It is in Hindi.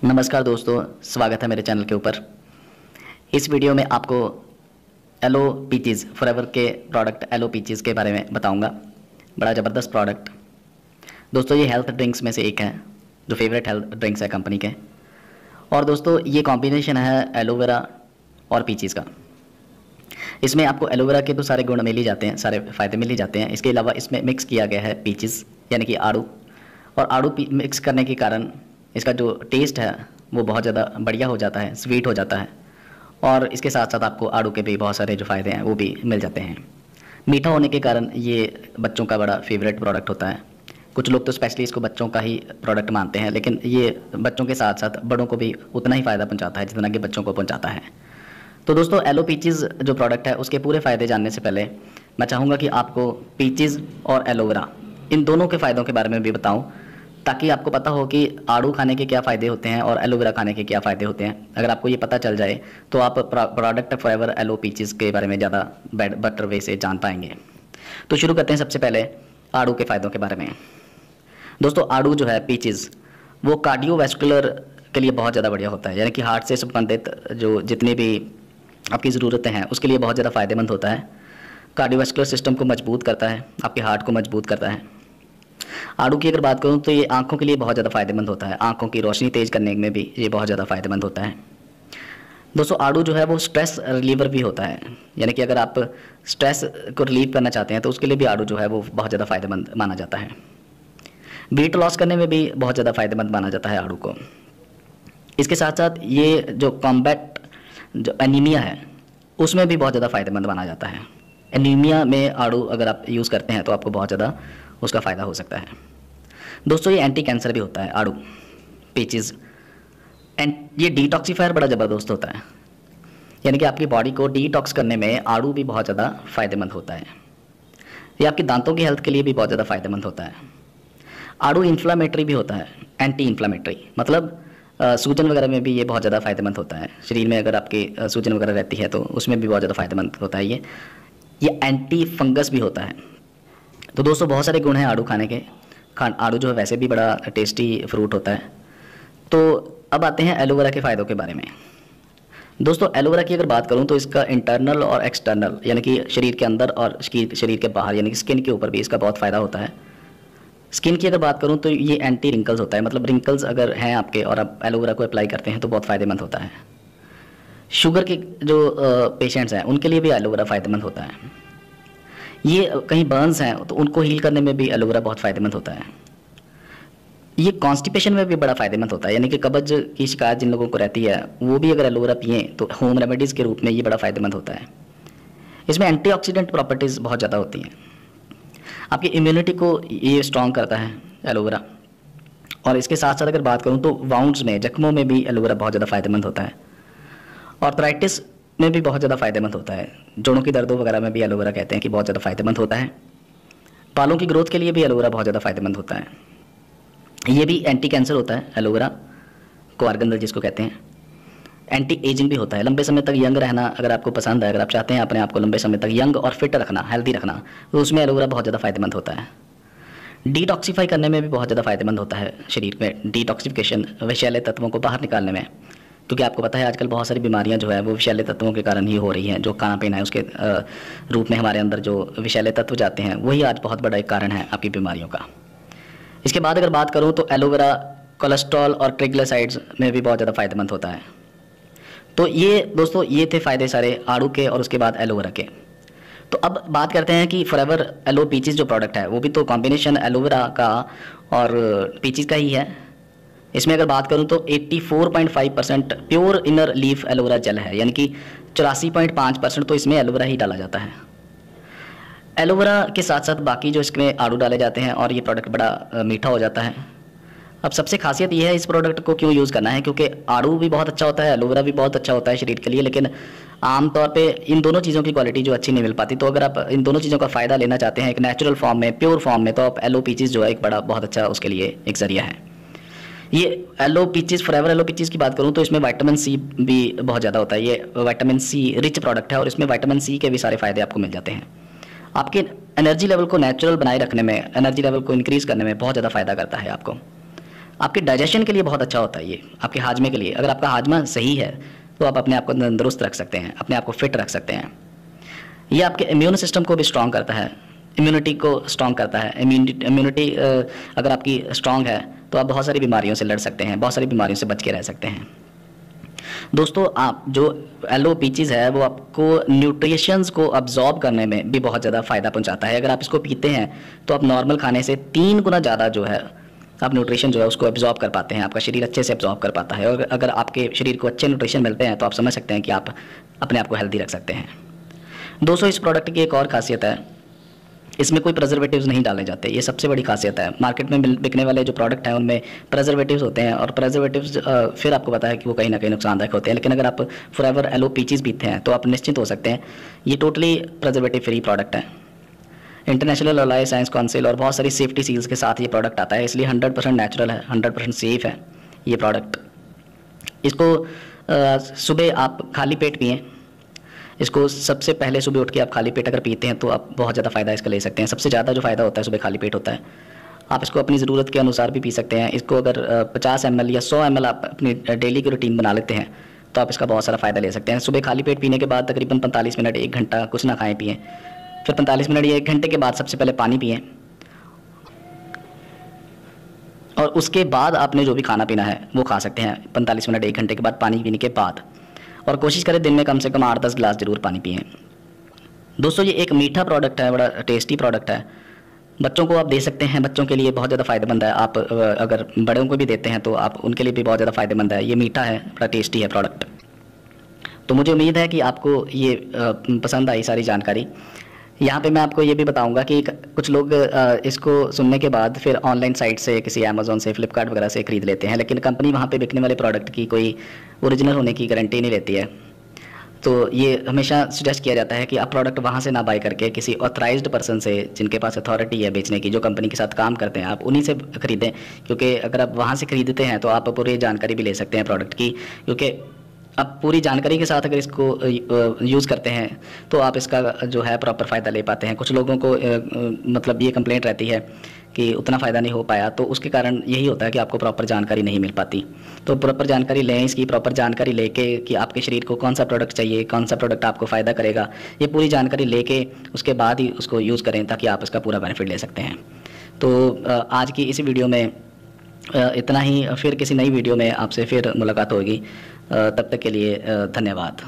नमस्कार दोस्तों, स्वागत है मेरे चैनल के ऊपर। इस वीडियो में आपको एलो पीचीज़ फॉरएवर के प्रोडक्ट एलो पीचीज़ के बारे में बताऊंगा। बड़ा ज़बरदस्त प्रोडक्ट दोस्तों, ये हेल्थ ड्रिंक्स में से एक है जो फेवरेट हेल्थ ड्रिंक्स है कंपनी के। और दोस्तों ये कॉम्बिनेशन है एलोवेरा और पीचीज़ का। इसमें आपको एलोवेरा के तो सारे गुण मिल ही जाते हैं, सारे फ़ायदे मिल ही जाते हैं। इसके अलावा इसमें मिक्स किया गया है पीचीज़ यानी कि आड़ू, और आड़ू मिक्स करने के कारण इसका जो टेस्ट है वो बहुत ज़्यादा बढ़िया हो जाता है, स्वीट हो जाता है। और इसके साथ साथ आपको आड़ू के भी बहुत सारे जो फ़ायदे हैं वो भी मिल जाते हैं। मीठा होने के कारण ये बच्चों का बड़ा फेवरेट प्रोडक्ट होता है। कुछ लोग तो स्पेशली इसको बच्चों का ही प्रोडक्ट मानते हैं, लेकिन ये बच्चों के साथ साथ बड़ों को भी उतना ही फ़ायदा पहुँचाता है जितना कि बच्चों को पहुँचाता है। तो दोस्तों एलो पीचीज़ जो प्रोडक्ट है उसके पूरे फ़ायदे जानने से पहले मैं चाहूँगा कि आपको पीचीज़ और एलोवेरा इन दोनों के फ़ायदों के बारे में भी बताऊँ, ताकि आपको पता हो कि आड़ू खाने के क्या फ़ायदे होते हैं और एलोवेरा खाने के क्या फ़ायदे होते हैं। अगर आपको ये पता चल जाए तो आप प्रोडक्ट फॉरएवर एलो पीचीज़ के बारे में ज़्यादा बेटर वे से जान पाएंगे। तो शुरू करते हैं सबसे पहले आड़ू के फ़ायदों के बारे में। दोस्तों आड़ू जो है पीचीज़ वो कार्डियोवैस्कुलर के लिए बहुत ज़्यादा बढ़िया होता है, यानी कि हार्ट से संबंधित जो जितनी भी आपकी ज़रूरतें हैं उसके लिए बहुत ज़्यादा फ़ायदेमंद होता है। कार्डियोवैस्कुलर सिस्टम को मजबूत करता है, आपके हार्ट को मजबूत करता है। आड़ू की अगर बात करूं तो ये आंखों के लिए बहुत ज़्यादा फ़ायदेमंद होता है, आंखों की रोशनी तेज़ करने में भी ये बहुत ज़्यादा फ़ायदेमंद होता है। दोस्तों आड़ू जो है वो स्ट्रेस रिलीवर भी होता है, यानी कि अगर आप स्ट्रेस को रिलीव करना चाहते हैं तो उसके लिए भी आड़ू जो है वो बहुत ज़्यादा फ़ायदेमंद माना जाता है। वेट लॉस करने में भी बहुत ज़्यादा फ़ायदेमंद माना जाता है आड़ू को। इसके साथ साथ ये जो कॉम्बैट जो एनीमिया है उसमें भी बहुत ज़्यादा फ़ायदेमंद माना जाता है। एनीमिया में आड़ू अगर आप यूज़ करते हैं तो आपको बहुत ज़्यादा उसका फ़ायदा हो सकता है। दोस्तों ये एंटी कैंसर भी होता है आड़ू पीचीज़, एंड ये डिटॉक्सीफायर बड़ा ज़बरदस्त होता है, यानी कि आपकी बॉडी को डिटॉक्स करने में आड़ू भी बहुत ज़्यादा फ़ायदेमंद होता है। ये आपके दांतों की हेल्थ के लिए भी बहुत ज़्यादा फ़ायदेमंद होता है। आड़ू इन्फ्लामेटरी भी होता है, एंटी इन्फ्लामेटरी, मतलब सूजन वगैरह में भी ये बहुत ज़्यादा फ़ायदेमंद होता है। शरीर में अगर आपकी सूजन वगैरह रहती है तो उसमें भी बहुत ज़्यादा फ़ायदेमंद होता है। ये एंटी फंगस भी होता है। तो दोस्तों बहुत सारे गुण हैं आड़ू खाने के। आड़ू जो है वैसे भी बड़ा टेस्टी फ्रूट होता है। तो अब आते हैं एलोवेरा के फ़ायदों के बारे में। दोस्तों एलोवेरा की अगर बात करूं तो इसका इंटरनल और एक्सटर्नल, यानी कि शरीर के अंदर और शरीर के बाहर यानी कि स्किन के ऊपर भी इसका बहुत फ़ायदा होता है। स्किन की अगर बात करूं तो ये एंटी रिंकल्स होता है, मतलब रिंकल्स अगर हैं आपके और आप एलोवेरा को अप्लाई करते हैं तो बहुत फ़ायदेमंद होता है। शुगर के जो पेशेंट्स हैं उनके लिए भी एलोवेरा फ़ायदेमंद होता है। ये कहीं बर्न्स हैं तो उनको हील करने में भी एलोवेरा बहुत फ़ायदेमंद होता है। ये कॉन्स्टिपेशन में भी बड़ा फ़ायदेमंद होता है, यानी कि कब्ज की शिकायत जिन लोगों को रहती है वो भी अगर एलोवेरा पिएँ तो होम रेमेडीज़ के रूप में ये बड़ा फ़ायदेमंद होता है। इसमें एंटीऑक्सीडेंट प्रॉपर्टीज़ बहुत ज़्यादा होती हैं, आपकी इम्यूनिटी को ये स्ट्रॉन्ग करता है एलोवेरा। और इसके साथ साथ अगर बात करूँ तो वाउंड्स में, जख्मों में भी एलोवेरा बहुत ज़्यादा फ़ायदेमंद होता है। आर्थराइटिस में भी बहुत ज़्यादा फ़ायदेमंद होता है। जोड़ों की दर्दों वगैरह में भी एलोवेरा कहते हैं कि बहुत ज़्यादा फ़ायदेमंद होता है। बालों की ग्रोथ के लिए भी एलोवेरा बहुत ज़्यादा फ़ायदेमंद होता है। ये भी एंटी कैंसर होता है एलोवेरा, कोआर्गनल जिसको कहते हैं। एंटी एजिंग भी होता है, लंबे समय तक यंग रहना अगर आपको पसंद है, अगर आप चाहते हैं अपने आप को लंबे समय तक यंग और फिट रखना, हेल्दी रखना, तो उसमें एलोवेरा बहुत ज़्यादा फ़ायदेमंद होता है। डिटॉक्सीफाई करने में भी बहुत ज़्यादा फ़ायदेमंद होता है शरीर में, डिटॉक्सिफिकेशन, विषैले तत्वों को बाहर निकालने में, क्योंकि आपको पता है आजकल बहुत सारी बीमारियां जो है वो विषैले तत्वों के कारण ही हो रही हैं। जो खाना पीना है उसके रूप में हमारे अंदर जो विषैले तत्व जाते हैं वही आज बहुत बड़ा एक कारण है आपकी बीमारियों का। इसके बाद अगर बात करूं तो एलोवेरा कोलेस्ट्रॉल और ट्रिग्लिसराइड्स में भी बहुत ज़्यादा फ़ायदेमंद होता है। तो ये दोस्तों ये थे फ़ायदे सारे आड़ू के और उसके बाद एलोवेरा के। तो अब बात करते हैं कि फॉरएवर एलो पीचीज़ जो प्रोडक्ट है वो भी तो कॉम्बिनेशन एलोवेरा का और पीचीज़ का ही है। इसमें अगर बात करूं तो 84.5% pure inner leaf aloe vera gel है, यानी कि 84.5% तो इसमें एलोवेरा ही डाला जाता है। एलोवेरा के साथ साथ बाकी जो इसमें आड़ू डाले जाते हैं और ये प्रोडक्ट बड़ा मीठा हो जाता है। अब सबसे खासियत ये है इस प्रोडक्ट को क्यों यूज़ करना है, क्योंकि आड़ू भी बहुत अच्छा होता है, एलोवेरा भी बहुत अच्छा होता है शरीर के लिए, लेकिन आमतौर पे इन दोनों चीज़ों की क्वालिटी जो अच्छी नहीं मिल पाती। तो अगर आप इन दोनों चीज़ों का फ़ायदा लेना चाहते हैं एक नेचुरल फॉर्म में, प्योर फॉर्म में, तो आप एलो पीचीज़ जो है एक बड़ा बहुत अच्छा उसके लिए एक ज़रिया है। ये एलो पीचीज़, फॉरएवर एलो पीचीज़ की बात करूं तो इसमें विटामिन सी भी बहुत ज़्यादा होता है। ये विटामिन सी रिच प्रोडक्ट है और इसमें विटामिन सी के भी सारे फ़ायदे आपको मिल जाते हैं। आपके एनर्जी लेवल को नेचुरल बनाए रखने में, एनर्जी लेवल को इंक्रीज़ करने में बहुत ज़्यादा फ़ायदा करता है आपको। आपके डाइजेशन के लिए बहुत अच्छा होता है ये, आपके हाजमे के लिए। अगर आपका हाजमा सही है तो आप अपने आप को तंदुरुस्त रख सकते हैं, अपने आप को फिट रख सकते हैं। ये आपके इम्यून सिस्टम को भी स्ट्रॉन्ग करता है, इम्यूनिटी को स्ट्रॉन्ग करता है। इम्यूनिटी अगर आपकी स्ट्रॉन्ग है तो आप बहुत सारी बीमारियों से लड़ सकते हैं, बहुत सारी बीमारियों से बच के रह सकते हैं। दोस्तों, आप जो एलो पीचीज़ है वो आपको न्यूट्रिशंस को अब्जॉर्ब करने में भी बहुत ज़्यादा फ़ायदा पहुंचाता है। अगर आप इसको पीते हैं तो आप नॉर्मल खाने से 3 गुना ज़्यादा जो है आप न्यूट्रिशन जो है उसको एब्जॉर्ब कर पाते हैं, आपका शरीर अच्छे से एब्जॉर्ब कर पाता है। और अगर आपके शरीर को अच्छे न्यूट्रिशन मिलते हैं तो आप समझ सकते हैं कि आप अपने आप को हेल्दी रख सकते हैं। दोस्तों, इस प्रोडक्ट की एक और खासियत है, इसमें कोई प्रिजर्वेटिव्स नहीं डाले जाते। ये सबसे बड़ी खासियत है। मार्केट में बिकने वाले जो प्रोडक्ट हैं उनमें प्रिजर्वेटिव्स होते हैं, और प्रिजर्वेटिव्स फिर आपको पता है कि वो कहीं ना कहीं नुकसानदायक होते हैं। लेकिन अगर आप फॉरएवर एलो पीचीज़ पीते हैं तो आप निश्चित हो सकते हैं ये टोटली प्रिजर्वेटिव फ्री प्रोडक्ट है। इंटरनेशनल अलाय साइंस काउंसिल और बहुत सारी सेफ्टी सील्स के साथ ये प्रोडक्ट आता है, इसलिए 100% नेचुरल है, 100% सेफ़ है ये प्रोडक्ट। इसको सुबह आप खाली पेट पिएँ। इसको सबसे पहले सुबह उठ के आप खाली पेट अगर पीते हैं तो आप बहुत ज़्यादा फ़ायदा इसका ले सकते हैं। सबसे ज़्यादा जो फ़ायदा होता है सुबह खाली पेट होता है। आप इसको अपनी ज़रूरत के अनुसार भी पी सकते हैं। इसको अगर 50 ml या 100 ml आप अपनी डेली की रूटीन बना लेते हैं तो आप इसका बहुत सारा फ़ायदा ले सकते हैं। सुबह खाली पेट पीने के बाद तकरीबन 45 मिनट 1 घंटा कुछ ना खाएँ पिएँ, फिर 45 मिनट या 1 घंटे के बाद सबसे पहले पानी पिएँ, और उसके बाद आपने जो भी खाना पीना है वो खा सकते हैं 45 मिनट 1 घंटे के बाद पानी पीने के बाद। और कोशिश करें दिन में कम से कम 8-10 गिलास ज़रूर पानी पिएं। दोस्तों, ये एक मीठा प्रोडक्ट है, बड़ा टेस्टी प्रोडक्ट है। बच्चों को आप दे सकते हैं, बच्चों के लिए बहुत ज़्यादा फ़ायदेमंद है। आप अगर बड़ों को भी देते हैं तो आप उनके लिए भी बहुत ज़्यादा फ़ायदेमंद है। ये मीठा है, बड़ा टेस्टी है प्रोडक्ट। तो मुझे उम्मीद है कि आपको ये पसंद आई सारी जानकारी। यहाँ पे मैं आपको ये भी बताऊंगा कि कुछ लोग इसको सुनने के बाद फिर ऑनलाइन साइट से, किसी अमेज़ॉन से, फ्लिपकार्ट वगैरह से ख़रीद लेते हैं, लेकिन कंपनी वहाँ पे बिकने वाले प्रोडक्ट की कोई ओरिजिनल होने की गारंटी नहीं लेती है। तो ये हमेशा सजेस्ट किया जाता है कि आप प्रोडक्ट वहाँ से ना बाय करके किसी ऑथराइज्ड पर्सन से, जिनके पास अथॉरिटी है बेचने की, जो कंपनी के साथ काम करते हैं, आप उन्हीं से ख़रीदें। क्योंकि अगर आप वहाँ से ख़रीदते हैं तो आप पूरी जानकारी भी ले सकते हैं प्रोडक्ट की। क्योंकि आप पूरी जानकारी के साथ अगर इसको यूज़ करते हैं तो आप इसका जो है प्रॉपर फ़ायदा ले पाते हैं। कुछ लोगों को मतलब ये कंप्लेंट रहती है कि उतना फ़ायदा नहीं हो पाया, तो उसके कारण यही होता है कि आपको प्रॉपर जानकारी नहीं मिल पाती। तो प्रॉपर जानकारी लें, इसकी प्रॉपर जानकारी लेके कि आपके शरीर को कौन सा प्रोडक्ट चाहिए, कौन सा प्रोडक्ट आपको फ़ायदा करेगा, ये पूरी जानकारी लेके उसके बाद ही उसको यूज़ करें ताकि आप इसका पूरा बेनिफिट ले सकते हैं। तो आज की इस वीडियो में इतना ही। फिर किसी नई वीडियो में आपसे फिर मुलाकात होगी। तब तक के लिए धन्यवाद।